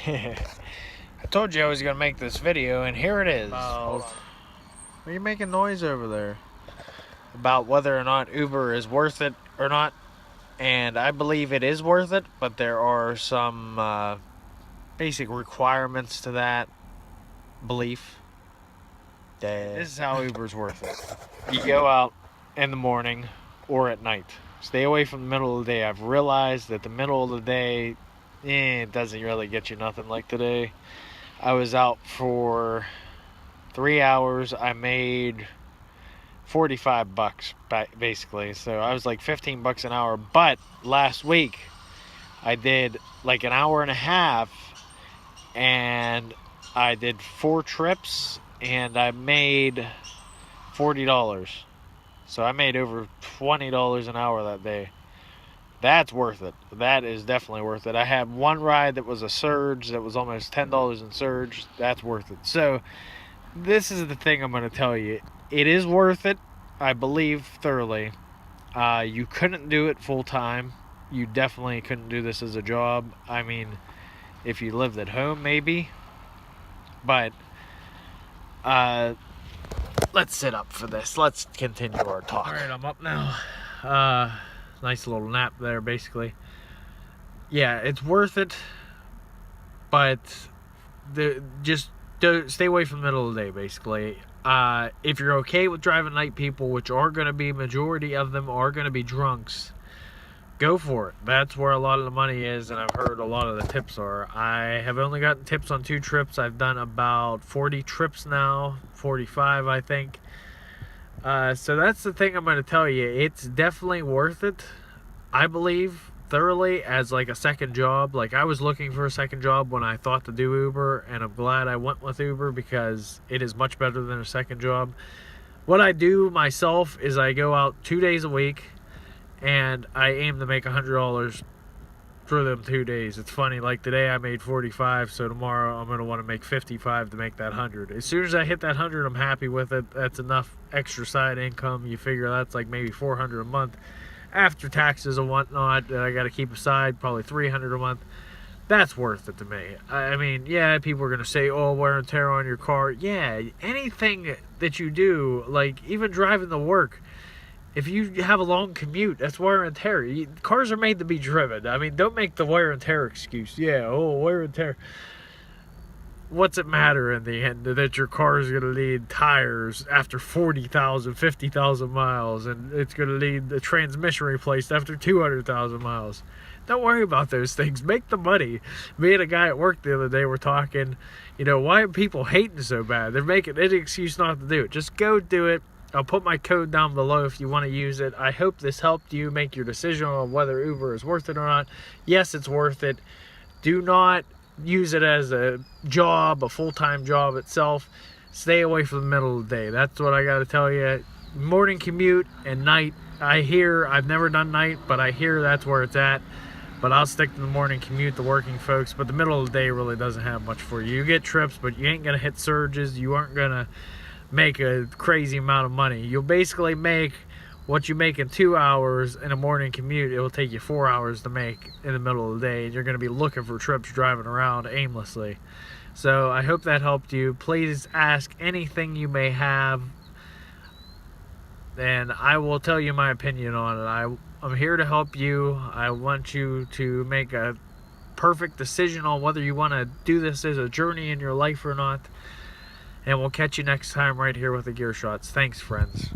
I told you I was gonna make this video, and here it is. What are you making noise over there? About whether or not Uber is worth it or not. And I believe it is worth it, but there are some basic requirements to that belief. This is how Uber's worth it. You go out in the morning or at night. Stay away from the middle of the day. I've realized that the middle of the day, it doesn't really get you nothing like today. I was out for 3 hours. I made $45 basically. So I was like $15 an hour. But last week I did like an hour and a half, and I did 4 trips, and I made $40. So I made over $20 an hour that day. That's worth it. That is definitely worth it. I had one ride that was a surge that was almost $10 in surge. That's worth it. So this is the thing I'm going to tell you. It is worth it, I believe, thoroughly. You couldn't do it full time. You definitely couldn't do this as a job. I mean, if you lived at home, maybe. But let's sit up for this. Let's continue our talk. All right, I'm up now. Nice little nap there, basically. Yeah, it's worth it, but just stay away from the middle of the day, basically. If you're okay with driving night, people, which are going to be, majority of them are going to be drunks, go for it. That's where a lot of the money is, and I've heard a lot of the tips are. I have only gotten tips on 2 trips. I've done about 40 trips now, 45 I think. So that's the thing I'm going to tell you. It's definitely worth it, I believe, thoroughly, as like a second job. Like, I was looking for a second job when I thought to do Uber, and I'm glad I went with Uber because it is much better than a second job. What I do myself is I go out 2 days a week, and I aim to make $100 for them 2 days. It's funny, like today I made 45, so tomorrow I'm going to want to make 55 to make that 100. As soon as I hit that 100, I'm happy with it. That's enough extra side income. You figure that's like maybe 400 a month after taxes and whatnot that I got to keep aside, probably 300 a month. That's worth it to me. I mean, yeah, people are going to say, oh, wear and tear on your car. Yeah, anything that you do, like even driving to work, if you have a long commute, that's wear and tear. Cars are made to be driven. I mean, don't make the wear and tear excuse. Yeah, oh, wear and tear. What's it matter in the end that your car is going to need tires after 40,000, 50,000 miles, and it's going to need the transmission replaced after 200,000 miles? Don't worry about those things. Make the money. Me and a guy at work the other day were talking, why are people hating so bad? They're making any excuse not to do it. Just go do it. I'll put my code down below if you want to use it. I hope this helped you make your decision on whether Uber is worth it or not. Yes, it's worth it. Do not use it as a job, a full-time job itself. Stay away from the middle of the day. That's what I got to tell you. Morning commute and night. I've never done night, but I hear that's where it's at. But I'll stick to the morning commute, the working folks. But the middle of the day really doesn't have much for you. You get trips, but you ain't going to hit surges. You aren't going to make a crazy amount of money. You'll basically make what you make in 2 hours in a morning commute. It will take you 4 hours to make in the middle of the day, and you're going to be looking for trips driving around aimlessly. So I hope that helped you. Please ask anything you may have, and I will tell you my opinion on it. I'm here to help you. I want you to make a perfect decision on whether you want to do this as a journey in your life or not. And we'll catch you next time right here with the Gear Shots. Thanks, friends.